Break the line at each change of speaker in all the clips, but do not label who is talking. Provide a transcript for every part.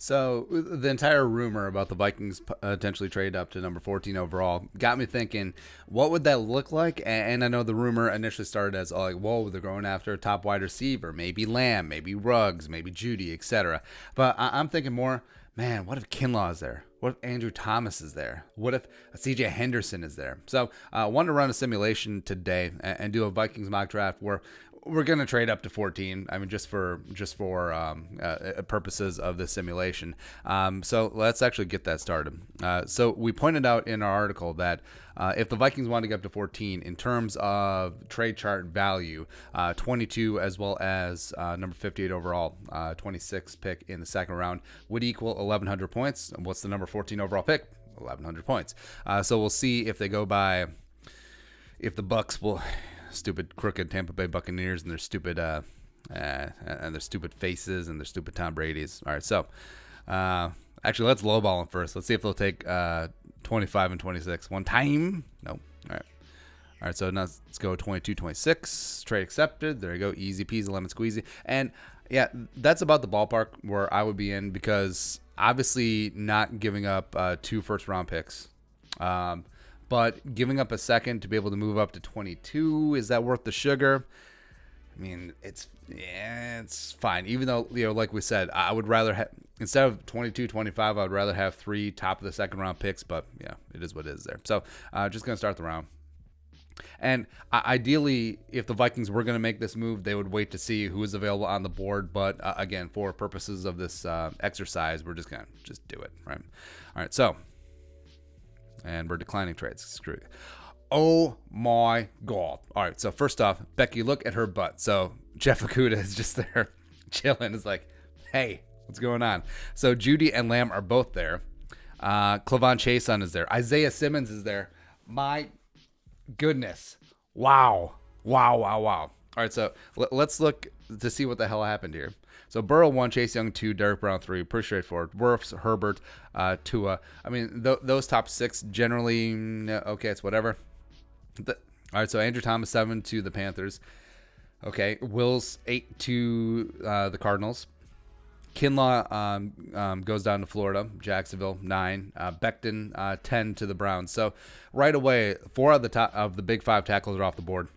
So the entire rumor about the Vikings potentially trade up to number 14 overall got me thinking, what would that look like? And I know the rumor initially started as like, whoa, they're going after a top wide receiver, maybe Lamb, maybe Ruggs, maybe Judy, etc. But I'm thinking more, man, what if Kinlaw is there? What if Andrew Thomas is there? What if CJ Henderson is there? So I wanted to run a simulation today and do a Vikings mock draft where we're going to trade up to 14. I mean, just for purposes of this simulation. So let's actually get that started. So we pointed out in our article that if the Vikings want to get up to 14 in terms of trade chart value, 22 as well as number 58 overall, 26 pick in the second round would equal 1,100 points. And what's the number 14 overall pick? 1,100 points. So we'll see if they go by, if the Bucks will. Stupid crooked Tampa Bay Buccaneers and their stupid faces and their stupid Tom Brady's. All right, so actually let's lowball them first. Let's see if they'll take 25 and 26 one time. No. All right. So now let's go 22, 26. Trade accepted. There you go. Easy peasy, lemon squeezy. And yeah, that's about the ballpark where I would be in, because obviously not giving up 2 first-round picks. But giving up a second to be able to move up to 22, is that worth the sugar? I mean, it's fine. Even though, like we said, I would rather have, instead of 22, 25, I would rather have 3 top of the second round picks. But yeah, it is what it is there. So just going to start the round. And ideally, if the Vikings were going to make this move, they would wait to see who is available on the board. But again, for purposes of this exercise, we're just going to just do it, right? All right, so. And we're declining trades. Screw it. Oh my God. All right. So first off, Becky, look at her butt. So Jeff Okudah is just there chilling. It's like, hey, what's going on? So Judy and Lamb are both there. Clavon Chason is there. Isaiah Simmons is there. My goodness. Wow. All right. So let's look to see what the hell happened here. So Burrow 1, Chase Young 2, Derek Brown 3. Pretty straightforward. Wirfs, Herbert, Tua. I mean, those top 6 generally, okay, it's whatever. All right, so Andrew Thomas 7 to the Panthers. Okay, Wills 8 to the Cardinals. Kinlaw goes down to Florida. Jacksonville 9. Becton 10 to the Browns. So right away, 4 of the big 5 tackles are off the board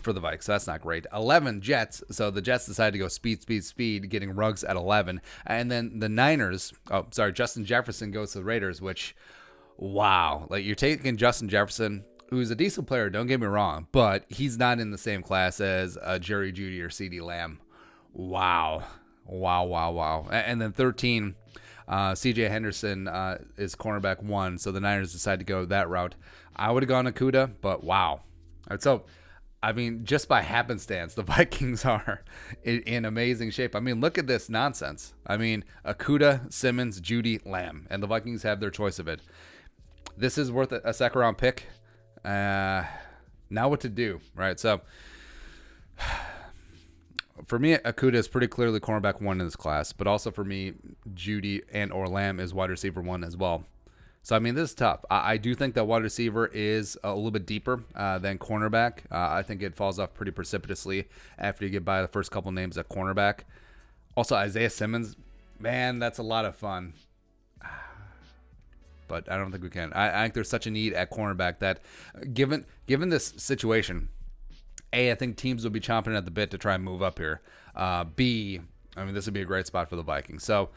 for the Vikes. So that's not great. 11 Jets. So the Jets decided to go speed, getting Ruggs at 11. And then the Niners, Justin Jefferson goes to the Raiders, which, wow. Like, you're taking Justin Jefferson, who's a decent player, don't get me wrong, but he's not in the same class as Jerry Jeudy or CeeDee Lamb. Wow. And then 13, CJ Henderson is cornerback 1. So the Niners decided to go that route. I would have gone Okudah, but wow. All right, so I mean, just by happenstance, the Vikings are in amazing shape. I mean, look at this nonsense. I mean, Okudah, Simmons, Judy, Lamb, and the Vikings have their choice of it. This is worth a second-round pick. Now what to do, right? So, for me, Okudah is pretty clearly cornerback 1 in this class, but also for me, Judy and or Lamb is wide receiver 1 as well. So, I mean, this is tough. I do think that wide receiver is a little bit deeper than cornerback. I think it falls off pretty precipitously after you get by the first couple names at cornerback. Also, Isaiah Simmons, man, that's a lot of fun. But I don't think we can. I think there's such a need at cornerback that given this situation, A, I think teams will be chomping at the bit to try and move up here. B, I mean, this would be a great spot for the Vikings. So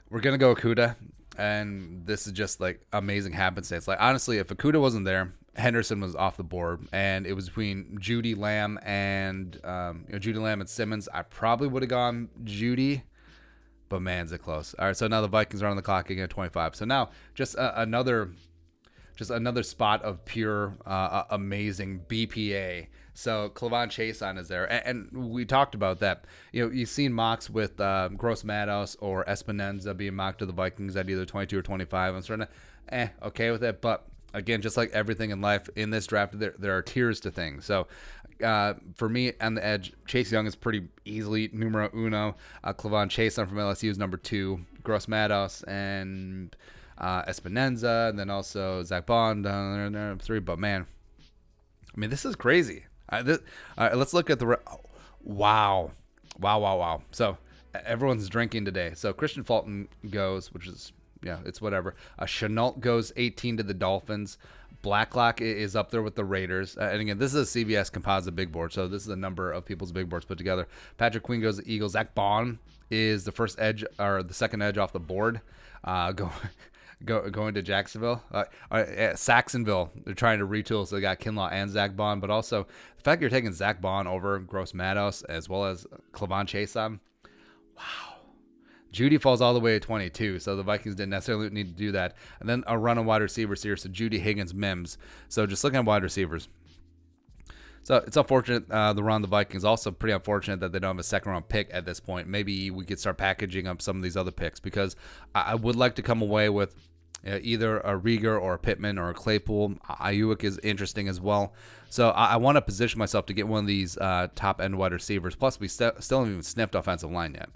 we're going to go Okudah. And this is just like amazing happenstance. Like, honestly, if Okudah wasn't there, Henderson was off the board, and it was between Judy, Lamb, and Simmons. I probably would have gone Judy, but man, is it close. All right, so now the Vikings are on the clock again at 25. So now just another spot of pure amazing BPA. So Clavon Chason is there, and we talked about that. You've seen mocks with Gross Matos or Espinenza being mocked to the Vikings at either 22 or 25. I'm sort of okay with it, but again, just like everything in life, in this draft, there are tiers to things. So for me, on the edge, Chase Young is pretty easily numero uno. Clavon Chason from LSU is number 2. Gross Matos and Espinenza, and then also Zach Bond down there 3. But man, I mean, this is crazy. Let's look at the wow. So everyone's drinking today. So Christian Fulton goes, which is, yeah, it's whatever. Chenault goes 18 to the Dolphins. Blacklock is up there with the Raiders. And again, this is a CBS composite big board, so this is a number of people's big boards put together. Saquon Queen goes to the Eagles. Zach Bond is the first edge, or the second edge off the board. Going to Jacksonville. Saxonville, they're trying to retool, so they got Kinlaw and Zach Bond, but also the fact you're taking Zach Bond over Gross Matos as well as Clavon Chason. Wow. Judy falls all the way to 22, so the Vikings didn't necessarily need to do that. And then a run of wide receivers here, so Judy, Higgins, Mims. So just looking at wide receivers. So it's unfortunate the run of the Vikings. Also pretty unfortunate that they don't have a second-round pick at this point. Maybe we could start packaging up some of these other picks, because I would like to come away with either a Rieger or a Pittman or a Claypool. Ayuk is interesting as well. So I want to position myself to get one of these top-end wide receivers. Plus, we still haven't even sniffed offensive line yet.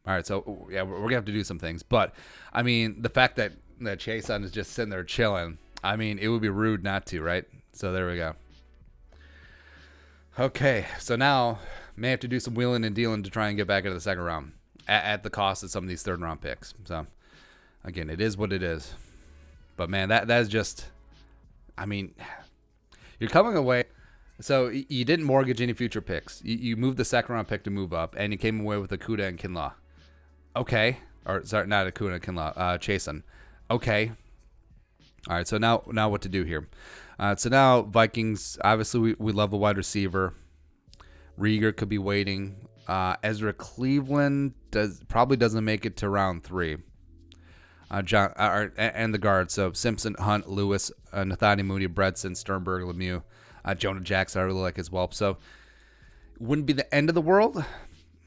All right, so yeah, we're gonna have to do some things, but I mean, the fact that Chason is just sitting there chilling, I mean, it would be rude not to, right? So there we go. Okay, so now may have to do some wheeling and dealing to try and get back into the second round at the cost of some of these third round picks. So again, it is what it is. But man, that is just, I mean, you're coming away. So you didn't mortgage any future picks. You moved the second round pick to move up, and you came away with Okudah and Kinlaw. Okay. Or sorry, not Okudah and Kinlaw. Chason. Okay. All right. So now what to do here? So now Vikings. Obviously, we love the wide receiver. Rieger could be waiting. Ezra Cleveland probably doesn't make it to round 3. John and the guards. So Simpson, Hunt, Lewis, Nathaniel Mooney, Bredson, Sternberg, Lemieux. Jonah Jackson, I really like as well. So wouldn't be the end of the world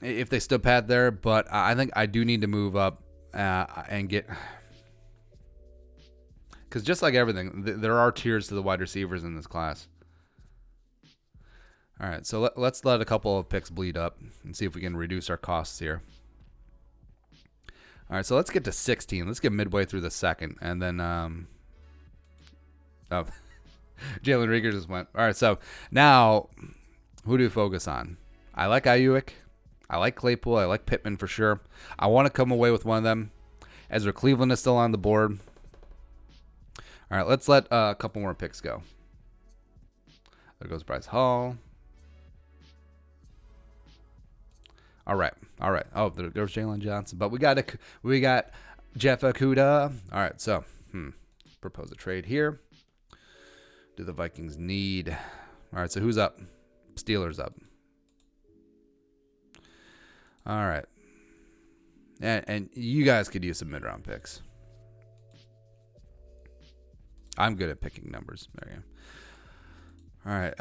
if they still pat there, but I think I do need to move up and get, because just like everything, there are tiers to the wide receivers in this class. All right, so let's let a couple of picks bleed up and see if we can reduce our costs here. All right, so let's get to 16. Let's get midway through the second, and then Jalen Rieger just went. All right, so now who do we focus on? I like Ayuk. I like Claypool. I like Pittman for sure. I want to come away with one of them. Ezra Cleveland is still on the board. All right, let's let a couple more picks go. There goes Bryce Hall. All right. Oh, there's Jalen Johnson. But we got Jeff Okudah. All right, so propose a trade here. Do the Vikings need? All right, so who's up? Steelers up. All right. And you guys could use some mid-round picks. I'm good at picking numbers. There you go. All right.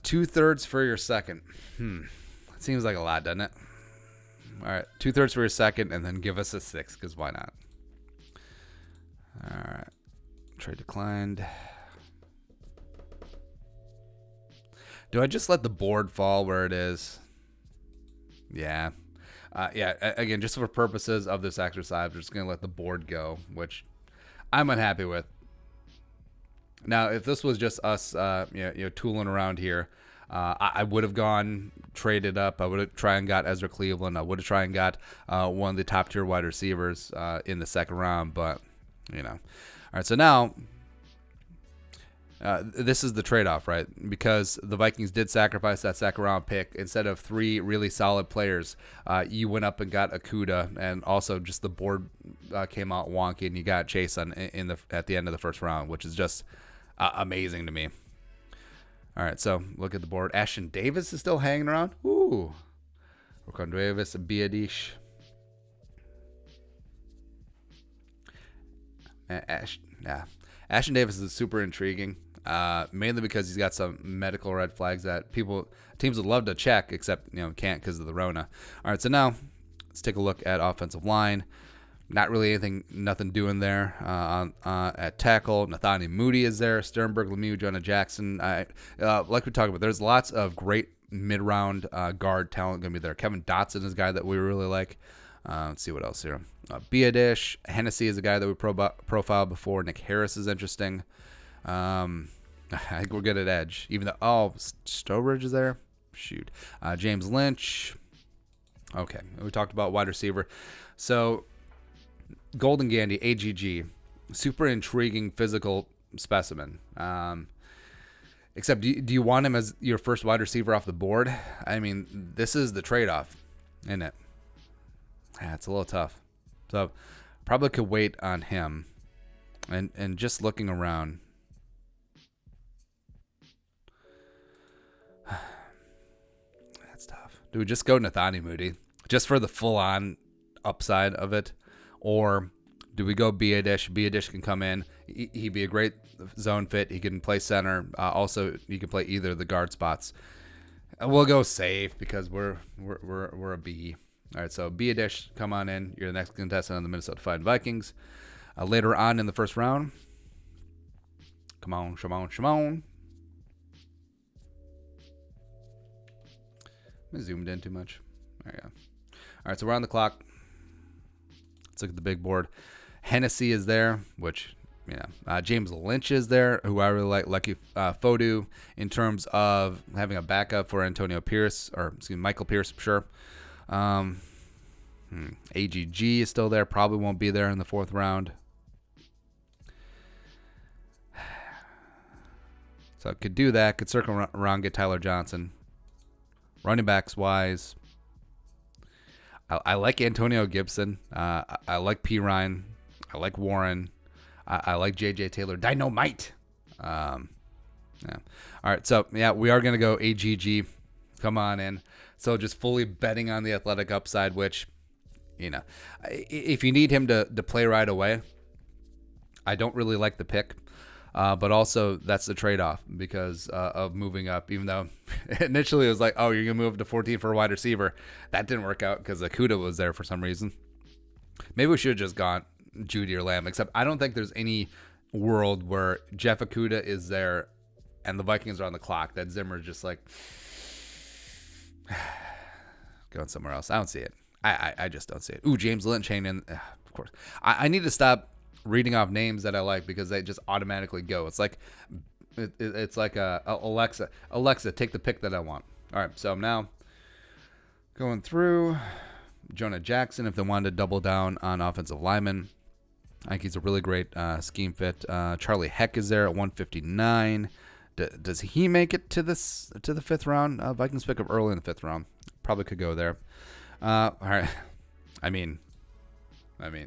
2/3 for your second. Seems like a lot, doesn't it? All right. 2/3 for your second, and then give us a 6, because why not? All right. Trade declined. Do I just let the board fall where it is? Yeah. Again, just for purposes of this exercise, we're just going to let the board go, which I'm unhappy with. Now, if this was just us, tooling around here, I would have traded up. I would have tried and got Ezra Cleveland. I would have tried and got one of the top tier wide receivers in the second round, but, All right, so now this is the trade-off, right? Because the Vikings did sacrifice that second-round pick. Instead of 3 really solid players, you went up and got Okudah, and also just the board came out wonky, and you got Chason at the end of the first round, which is just amazing to me. All right, so look at the board. Ashton Davis is still hanging around. Ooh. Rokon Davis, Biadish. Ashton Davis is super intriguing. Mainly because he's got some medical red flags that teams would love to check, except can't because of the Rona. All right, so now let's take a look at offensive line. Not really nothing doing there at tackle. Nathaniel Mooney is there. Sternberg, Lemieux, Jonah Jackson. Like we talked about, there's lots of great mid-round guard talent going to be there. Kevin Dotson is a guy that we really like. Let's see what else here. Biadish, Hennessy is a guy that we profiled before. Nick Harris is interesting. I think we're good at edge. Even though, Stowbridge is there. Shoot. James Lynch. Okay, we talked about wide receiver. So, Golden Gandy, AGG, super intriguing physical specimen. Except, do you want him as your first wide receiver off the board? I mean, this is the trade-off, isn't it? Yeah, it's a little tough. So, probably could wait on him. And just looking around, that's tough. Do we just go Nathani Moody just for the full-on upside of it, or do we go B-A-Dish? B-A-Dish can come in. He'd be a great zone fit. He can play center. Also, he can play either of the guard spots. We'll go safe because we're a B. All right, so B-A-Dish, come on in. You're the next contestant on the Minnesota Vikings. Later on in the first round, come on, Shimon. I zoomed in too much. There you go. All right, so we're on the clock. Let's look at the big board. Hennessy is there, which, James Lynch is there, who I really like. Lucky Fodu in terms of having a backup for Michael Pierce, sure. AGG is still there. Probably won't be there in the fourth round. So I could do that. Could circle around, get Tyler Johnson. Running backs wise, I like Antonio Gibson. I like P. Ryan. I like Warren. I like J.J. Taylor. Dynamite. Yeah. All right. So, we are going to go AGG. Come on in. So just fully betting on the athletic upside, which, if you need him to play right away, I don't really like the pick. But also, that's the trade-off because of moving up, even though initially it was like, oh, you're going to move to 14 for a wide receiver. That didn't work out because Okudah was there for some reason. Maybe we should have just gone Judy or Lamb, except I don't think there's any world where Jeff Okudah is there and the Vikings are on the clock that Zimmer's just like going somewhere else. I don't see it. I just don't see it. Ooh, James Lynch, of course. I need to stop reading off names that I like because they just automatically go. It's like Alexa, take the pick that I want. All right, so I'm now going through Jonah Jackson if they wanted to double down on offensive linemen. I think he's a really great scheme fit. Charlie Heck is there at 159. Does he make it to the fifth round? Vikings pick up early in the fifth round. Probably could go there. All right. I mean. Yeah.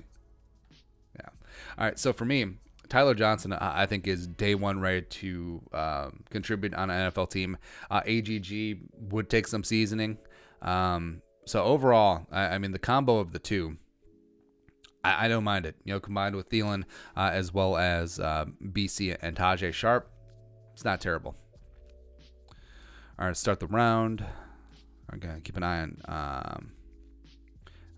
All right, so for me, Tyler Johnson, I think, is day one ready to contribute on an NFL team. AGG would take some seasoning. So overall, I mean, the combo of the two, I don't mind it. Combined with Thielen as well as BC and Tajay Sharp, it's not terrible. All right, start the round. Okay, keep an eye on.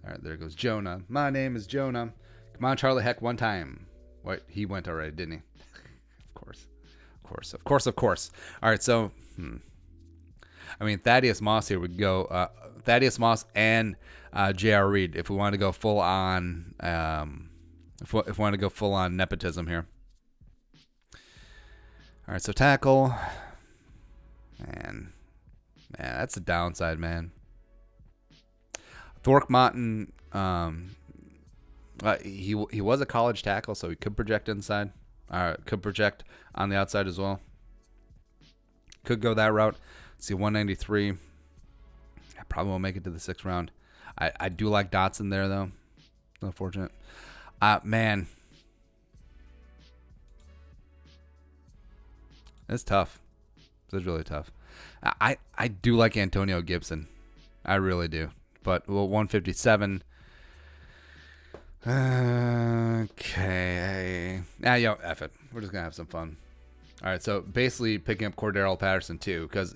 All right, there goes Jonah. My name is Jonah. Come on, Charlie Heck, one time. What? He went already, didn't he? Of course. All right, so, I mean, Thaddeus Moss here would go. Thaddeus Moss and J.R. Reed if we want to go full on. If we want to go full on nepotism here. All right, so tackle. Man, that's the downside, man. Thorkmotten, he was a college tackle, so he could project inside. Could project on the outside as well. Could go that route. See, 193. I probably won't make it to the sixth round. I do like Dotson there, though. Unfortunate. Man. It's tough. It's really tough. I do like Antonio Gibson. I really do. But, 157. Okay. F it. We're just going to have some fun. All right, so basically picking up Cordero Patterson, too, because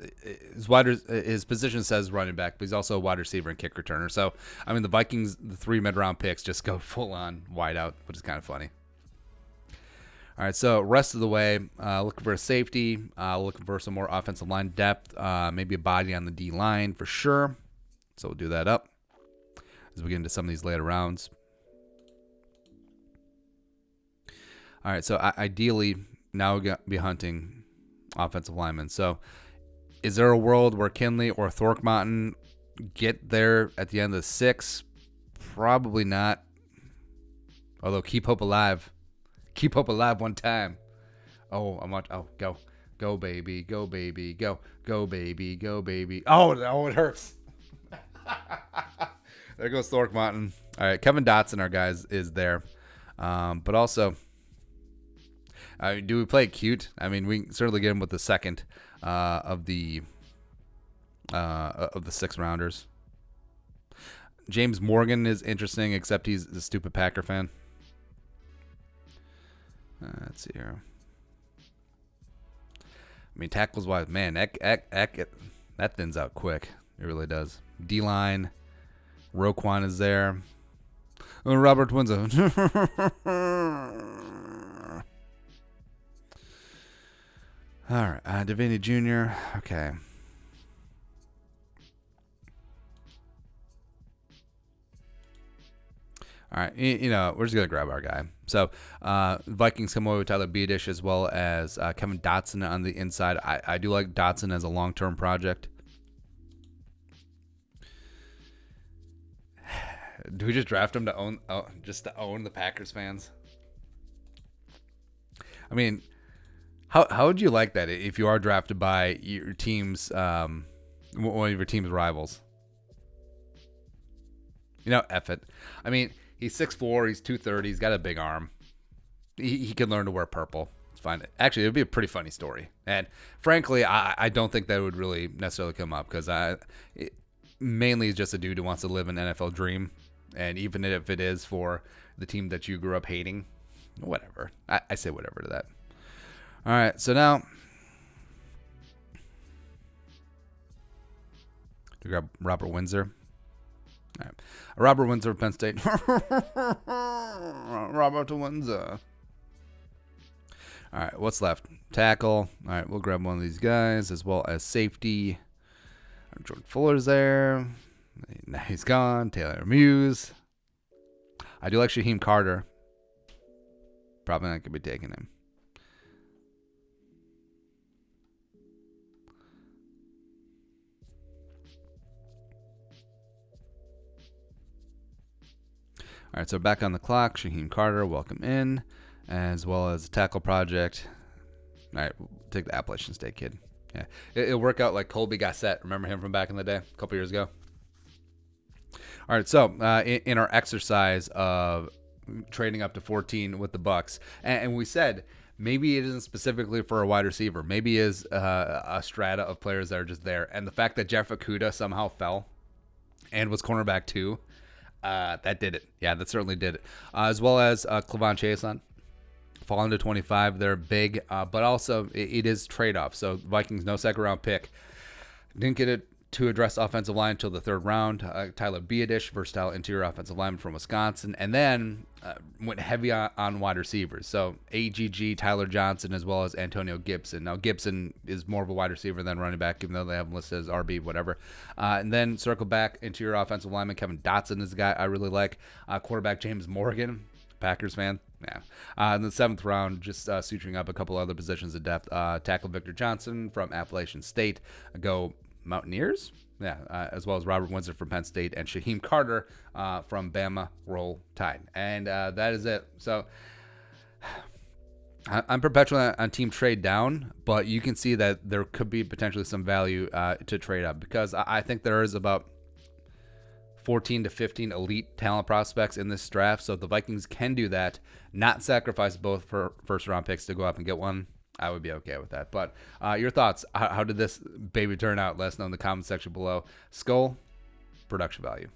his position says running back, but he's also a wide receiver and kick returner. So, I mean, the Vikings, the 3 mid-round picks just go full-on wide out, which is kind of funny. All right, so rest of the way, looking for a safety, looking for some more offensive line depth, maybe a body on the D-line for sure. So we'll do that up as we get into some of these later rounds. All right, so ideally, now we're going to be hunting offensive linemen. So is there a world where Kinley or Thorkmotten get there at the end of the 6? Probably not. Although keep hope alive. Keep hope alive one time. Oh, go. Go, baby. Go, baby. Go. Go, baby. Go, baby. Oh, it hurts. There goes Thorkmountain. All right, Kevin Dotson, our guys, is there. But also, do we play it cute? I mean, we can certainly get him with the second of the 6 rounders. James Morgan is interesting, except he's a stupid Packer fan. Let's see here. I mean, tackles wise, man, that thins out quick. It really does. D-line, Roquan is there. Oh, Robert Windsor. All right, Devaney Jr. Okay. All right, we're just going to grab our guy. So, Vikings come away with Tyler Biedish as well as Kevin Dotson on the inside. I do like Dotson as a long-term project. Do we just draft him to own the Packers fans? I mean, how would you like that if you are drafted by your team's one of your team's rivals? F it. I mean, he's 6'4", he's 230, he's got a big arm. He can learn to wear purple. It's fine. Actually, it would be a pretty funny story. And frankly, I don't think that would really necessarily come up because mainly it's just a dude who wants to live an NFL dream. And even if it is for the team that you grew up hating, whatever. I say whatever to that. All right, so now we grab Robert Windsor. All right. Robert Windsor, Penn State. Robert Windsor. All right, what's left? Tackle. All right, we'll grab one of these guys as well as safety. Jordan Fuller's there. He's gone. Taylor Muse. I do like Shaheem Carter. Probably not going to be taking him. All right, so back on the clock, Shaheem Carter, welcome in, as well as Tackle Project. All right, we'll take the Appalachian State kid. Yeah, it'll work out like Colby Gossett. Remember him from back in the day, a couple years ago? All right, so in our exercise of trading up to 14 with the Bucs, and we said maybe it isn't specifically for a wide receiver. Maybe it is a strata of players that are just there. And the fact that Jeff Okudah somehow fell and was cornerback too, that did it. Yeah, that certainly did it. As well as Clavon Chason falling to 25. They're big, but also it is trade-off. So Vikings, no second-round pick. Didn't get it to address offensive line until the 3rd round. Tyler Biedish, versatile interior offensive lineman from Wisconsin. And then went heavy on wide receivers. So AGG, Tyler Johnson, as well as Antonio Gibson. Now, Gibson is more of a wide receiver than running back, even though they have him listed as RB, whatever. And then circle back, interior offensive lineman Kevin Dotson is the guy I really like. Quarterback James Morgan, Packers fan. Yeah. In the 7th round, just suturing up a couple other positions of depth. Tackle Victor Johnson from Appalachian State. Go Mountaineers, as well as Robert Windsor from Penn State and Shaheem Carter from Bama. Roll Tide, and that is it. So I'm perpetually on team trade down, but you can see that there could be potentially some value to trade up because I think there is about 14 to 15 elite talent prospects in this draft. So if the Vikings can do that, not sacrifice both for first-round picks to go up and get one, I would be okay with that. But your thoughts, how did this baby turn out? Let us know in the comment section below. Skull, production value.